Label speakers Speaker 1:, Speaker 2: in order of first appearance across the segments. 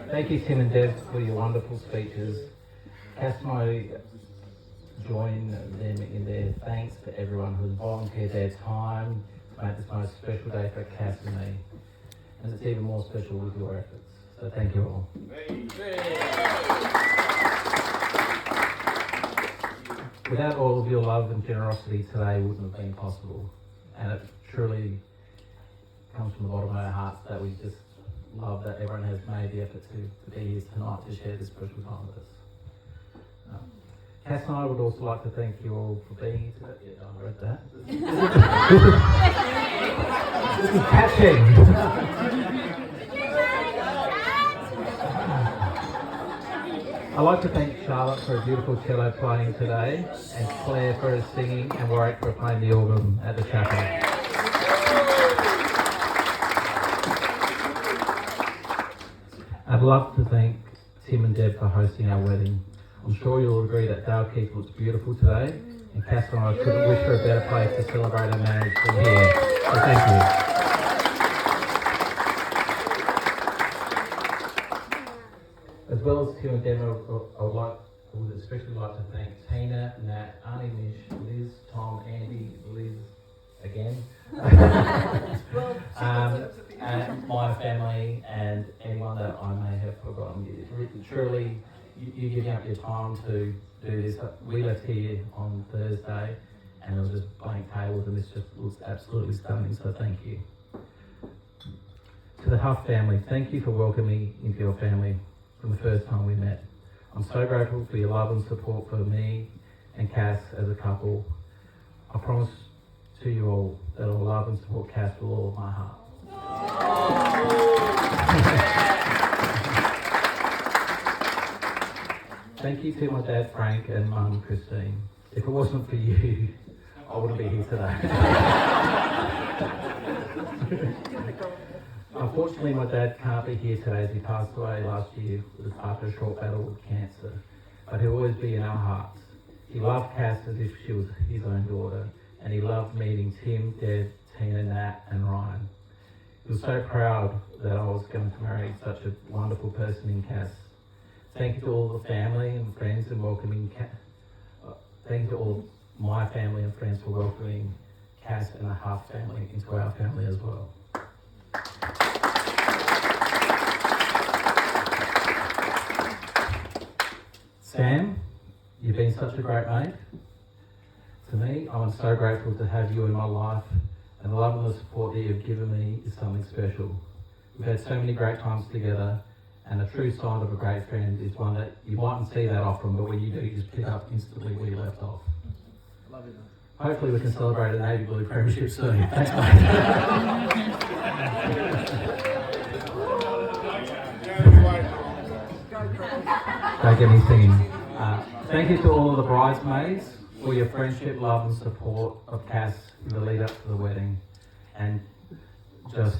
Speaker 1: Thank you, Tim and Deb, for your wonderful speeches. Cass and I join them in their thanks to everyone who's volunteered their time to make this most special day for Cass and me. And it's even more special with your efforts. So thank you all. Without all of your love and generosity, today wouldn't have been possible. And it truly comes from the bottom of our hearts that we just love that everyone has made the effort to be here tonight to share this special time with us. Cass and I would also like to thank you all for being here today. Yeah, I read that. This is catching. I'd like to thank Charlotte for a beautiful cello playing today, and Claire for her singing, and Warwick for playing the organ at the chapel. I'd love to thank Tim and Deb for hosting our wedding. I'm sure you'll agree that Dale Keith looks beautiful today, and Cass and I couldn't wish for a better place to celebrate our marriage than here. So thank you. As well as Tim and Deb, I would especially like to thank Tina, Nat, Arnie, Mish, Liz, Tom, Andy, Liz, again, and my family and anyone that I may have forgotten. Truly, you giving up your time to do this. We left here on Thursday and it was just blank tables, and this just looks absolutely stunning, so thank you. To the Huff family, thank you for welcoming me into your family from the first time we met. I'm so grateful for your love and support for me and Cass as a couple. I promise to you all that I'll love and support Cass with all of my heart. Thank you to my dad Frank and mum Christine. If it wasn't for you, I wouldn't be here today. Unfortunately, my dad can't be here today as he passed away last year after a short battle with cancer, but he'll always be in our hearts. He loved Cass as if she was his own daughter, and he loved meeting Tim, Deb, Tina, Nat and Ryan. He was so proud that I was going to marry such a wonderful person in Cass. Thank you to all the family and friends and welcoming thank you to all my family and friends for welcoming Cass and the Huff family into our family as well. Sam, you've been such a great mate to me. I'm so grateful to have you in my life, and the love and the support that you've given me is something special. We've had so many great times together, and a true sign of a great friend is one that you mightn't see that often, but when you do, you just pick up instantly where you left off.
Speaker 2: Love you, man.
Speaker 1: Hopefully we can celebrate a Navy Blue premiership soon. Thanks, mate. Don't get me singing. Thank you to all of the bridesmaids for your friendship, love and support of Cass in the lead up to the wedding and just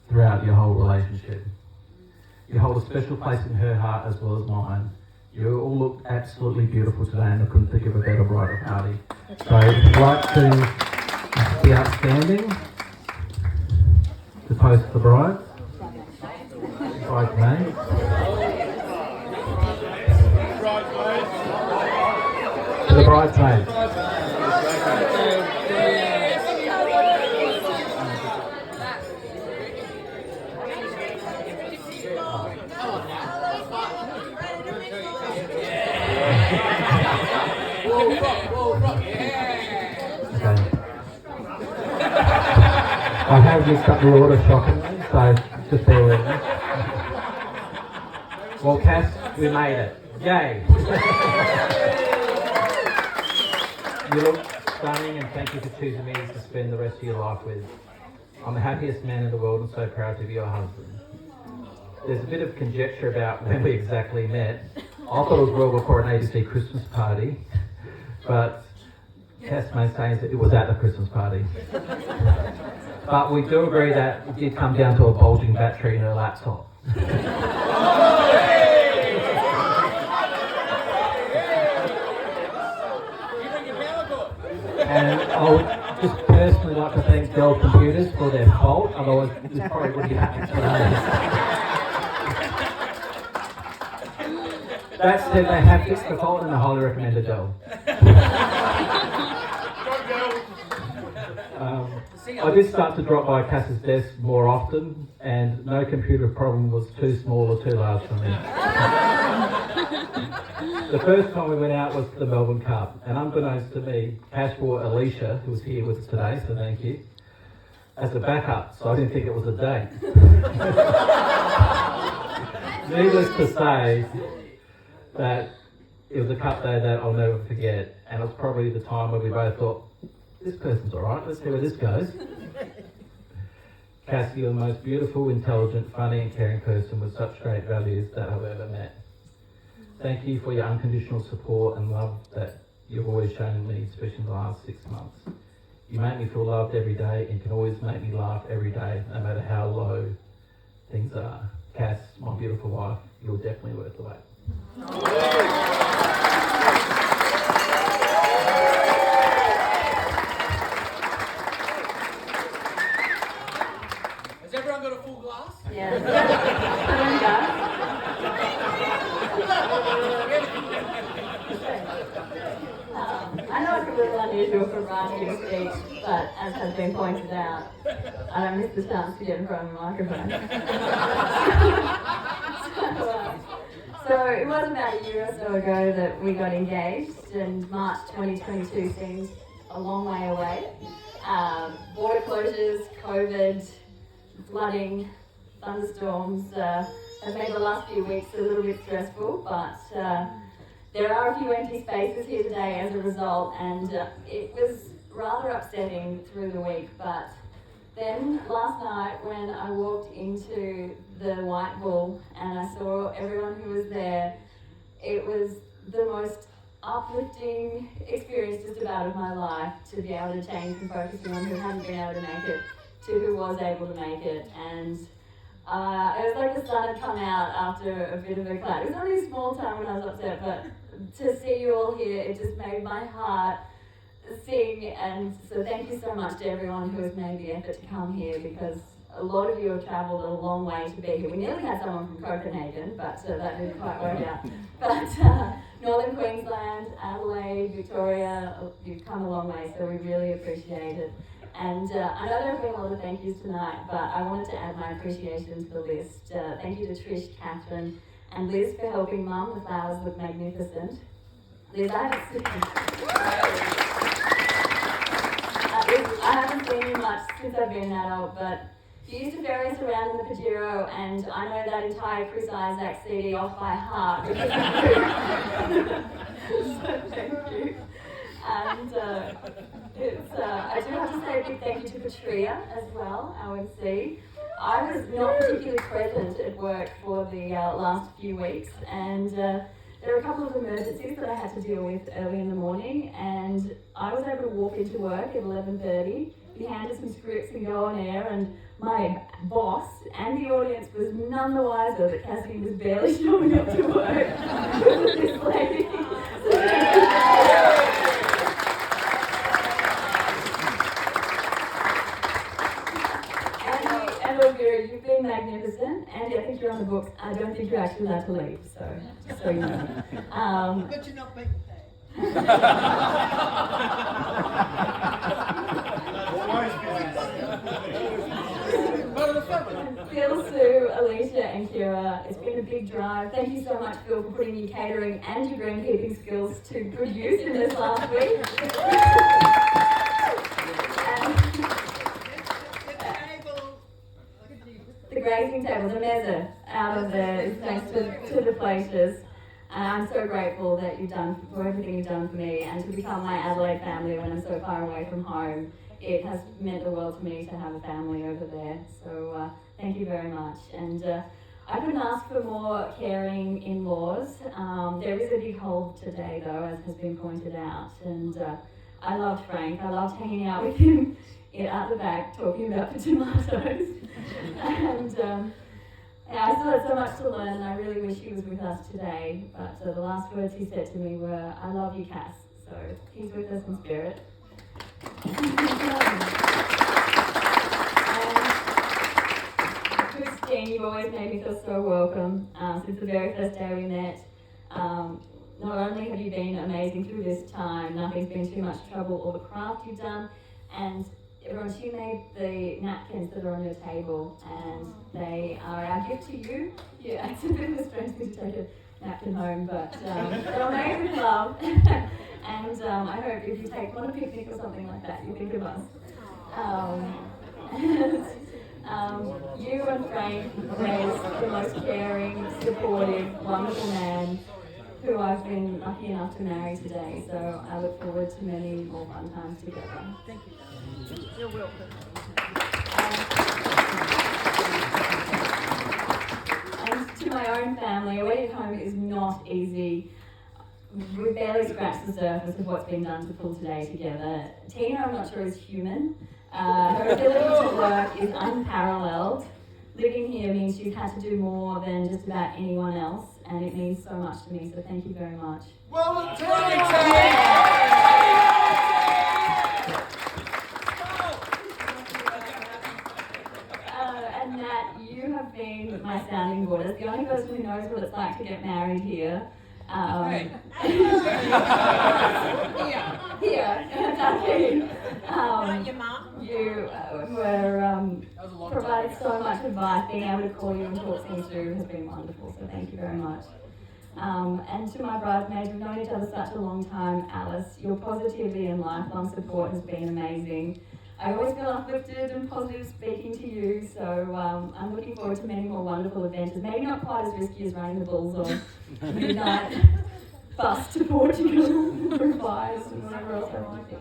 Speaker 1: throughout your whole relationship. You hold a special place in her heart as well as mine. You all look absolutely beautiful today, and I couldn't think of a better bridal party. So if you'd like to be outstanding to toast the bride, bridesmaids. To the bridesmaids. I have mixed up the order shockingly, so just bear with me. Well, Cass, we made it. Yay! You look stunning, and thank you for choosing me to spend the rest of your life with. I'm the happiest man in the world and so proud to be your husband. There's a bit of conjecture about when we exactly met. I thought it was well before an ABC Christmas party, but Cass maintains that it was at the Christmas party. But we do agree that it did come down to a bulging battery in her laptop. And just personally like to thank Dell Computers for their fault, otherwise this probably wouldn't be happening today. That said, they have fixed the fault and I highly recommend a Dell. I did start to drop by Cass's desk more often, and no computer problem was too small or too large for me. The first time we went out was the Melbourne Cup, and unbeknownst to me, Cass brought Alicia, who was here with us today, so thank you, as a backup, so I didn't think it was a date. Needless to say that it was a cup day that I'll never forget, and it was probably the time when we both thought, this person's alright, let's see where this goes. Cass, you're the most beautiful, intelligent, funny and caring person with such great values that I've ever met. Thank you for your unconditional support and love that you've always shown me, especially in the last 6 months. You make me feel loved every day and can always make me laugh every day, no matter how low things are. Cass, my beautiful wife, you're definitely worth the wait.
Speaker 2: Has everyone got a full glass?
Speaker 3: Yeah. I know it's a little unusual for Rani to speak, but as has been pointed out, I don't miss the chance to get in front of the microphone. So it was about a year or so ago that we got engaged, and March 2022 seems a long way away. Border closures, COVID, flooding, thunderstorms have made the last few weeks a little bit stressful, but there are a few empty spaces here today as a result, and it was rather upsetting through the week. But then last night when I walked into the White Bull and I saw everyone who was there, it was the most uplifting experience just about of my life, to be able to change from focusing on who hadn't been able to make it to who was able to make it. And it was like the sun had come out after a bit of a cloud. It was only a small time when I was upset, but to see you all here, it just made my heart sing. And so thank you so much to everyone who has made the effort to come here, because a lot of you have travelled a long way to be here. We nearly had someone from Copenhagen, but that didn't quite work out. But Northern Queensland, Adelaide, Victoria, you've come a long way, so we really appreciate it. And I know there have been a lot of thank yous tonight, but I wanted to add my appreciation to the list. Thank you to Trish, Catherine, and Liz for helping Mum. The flowers look magnificent. Liz, I haven't seen you much since I've been an adult, but you used to ferry us around in the Pajero, and I know that entire Chris Isaak CD off by heart, which is so thank you. And I do have to say a big thank you to Patria as well, our MC. I was not particularly present at work for the last few weeks, and there were a couple of emergencies that I had to deal with early in the morning, and I was able to walk into work at 11:30, be handed some scripts and go on air, and my boss and the audience was none the wiser that Cassie was barely showing up to work with this lady. And Elvira, you've been magnificent. Andy, I think you're on the books. I don't think you're actually allowed to leave, so just so you know.
Speaker 2: But you're not being paid.
Speaker 3: Phil, Sue, Alicia and Kira, it's been a big drive. Thank you so much, Phil, for putting your catering and your greenkeeping skills to good use in this last week. The grazing table, the mezza out of there is thanks to the places. And I'm so grateful that you've done for everything you've done for me, and to become my Adelaide family when I'm so far away from home. It has meant the world to me to have a family over there. So thank you very much. And I couldn't ask for more caring in-laws. There is a big hole today though, as has been pointed out. And I loved Frank. I loved hanging out with him at the back talking about the tomatoes. And yeah, I still had so much to learn, and I really wish he was with us today. But the last words he said to me were, "I love you, Cass." So he's with us in spirit. Christine, you've always made me feel so welcome since the very first day we met. Not only have you been amazing through this time, nothing's been too much trouble, all the craft you've done, and everyone, you made the napkins that are on your table, and they are our gift to you. Yeah, it's a bit of a strange thing to take a napkin home, but they're made with love. And I hope if you take one on a picnic or something like that, you think of us. You and Frank raised the most caring, supportive, wonderful man who I've been lucky enough to marry today. So I look forward to many more fun times together.
Speaker 2: Thank you. You're welcome.
Speaker 3: And to my own family, a wedding home is not easy. We barely scratched the surface of what's been done to pull today together. Tina, I'm not sure, is human. Her ability to work is unparalleled. Living here means you've had to do more than just about anyone else, and it means so much to me, so thank you very much.
Speaker 2: Well done,
Speaker 3: And Nat, you have been my sounding board. As the only person who knows what it's like to get married here. Here, exactly.
Speaker 2: Not your mum.
Speaker 3: You provided so much advice. Being able to call you and talk things through has been wonderful, so thank you very much. And to my bridesmaids, we've known each other such a long time. Alice, your positivity and lifelong support has been amazing. I always feel uplifted and positive speaking to you, so I'm looking forward to many more wonderful adventures. Maybe not quite as risky as running the bulls on midnight bus to Portugal through fires and whatever else I might do.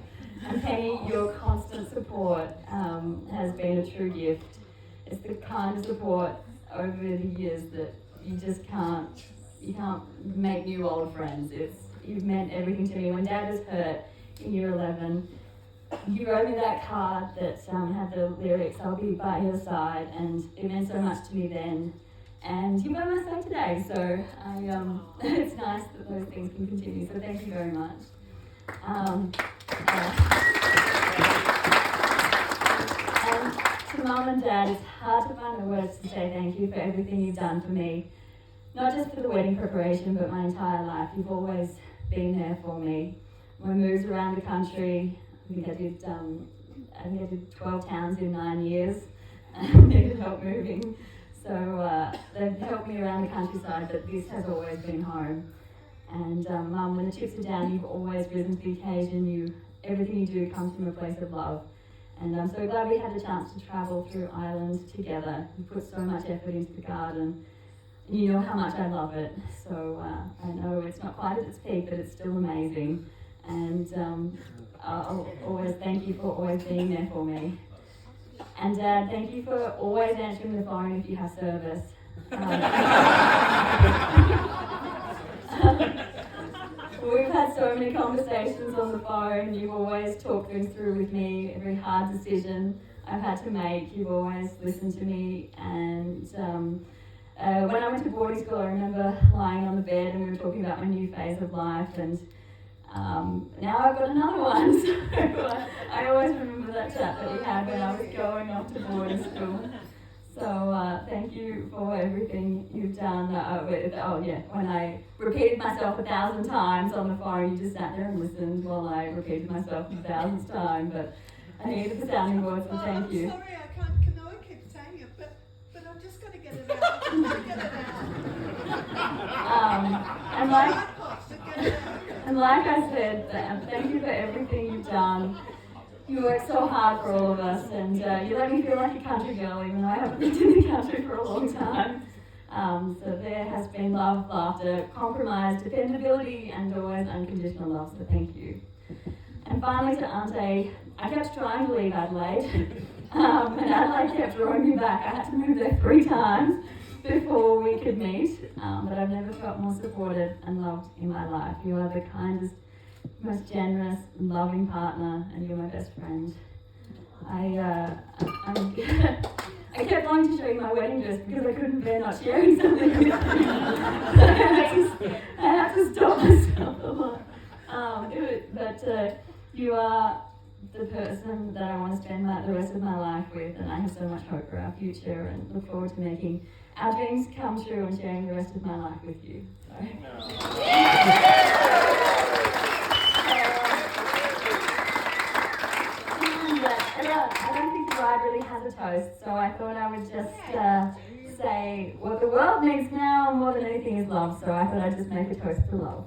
Speaker 3: And Penny, your constant support has been a true gift. It's the kind of support over the years that you just can't make new old friends. You've meant everything to me. When Dad was hurt in year 11, you wrote me that card that had the lyrics, "I'll be by your side," and it meant so much to me then. And you're by my side today, so it's nice that those things can continue, so thank you very much. And to Mum and Dad, it's hard to find the words to say thank you for everything you've done for me. Not just for the wedding preparation, but my entire life. You've always been there for me. My moves around the country, I think I did 12 towns in 9 years. I needed help moving. So they've helped me around the countryside, but this has always been home. And Mum, when the chips are down, you've always risen to the occasion. Everything you do comes from a place of love. And I'm so glad we had a chance to travel through Ireland together. You put so much effort into the garden. And you know how much I love it. So I know it's not quite at its peak, but it's still amazing. And I'll always thank you for always being there for me. And Dad, thank you for always answering the phone if you have service. We've had so many conversations on the phone. You've always talked things through with me. Every hard decision I've had to make, you've always listened to me. And when I went to boarding school, I remember lying on the bed and we were talking about my new phase of life. And now I've got another one. So I always remember that chat that we had when I was going off to boarding school. So thank you for everything you've done. When I repeated myself 1,000 times on the phone, you just sat there and listened while I repeated myself 1,000th time. But I needed the sounding board, so thank you.
Speaker 2: I'm sorry, I know I keep saying it, but I'm just going to get it out. I'm going to get it out.
Speaker 3: And like I said, thank you for everything you've done. You worked so hard for all of us, and you let me feel like a country girl, even though I haven't lived in the country for a long time. So there has been love, laughter, compromise, dependability, and always unconditional love, so thank you. And finally to Auntie, I kept trying to leave Adelaide, and Adelaide kept drawing me back. I had to move there 3 times before we could meet, but I've never felt more supported and loved in my life. You are the kindest, most generous and loving partner, and you're my best friend. I kept wanting to show you my wedding dress because I couldn't bear not sharing something with you. I had to stop myself a lot. But you are the person that I want to spend the rest of my life with, and I have so much hope for our future and look forward to making our dreams come true and sharing the rest of my life with you. So. And, I don't think the bride really has a toast, so I thought I would just say what the world needs now more than anything is love, so I thought I'd just make a toast to love.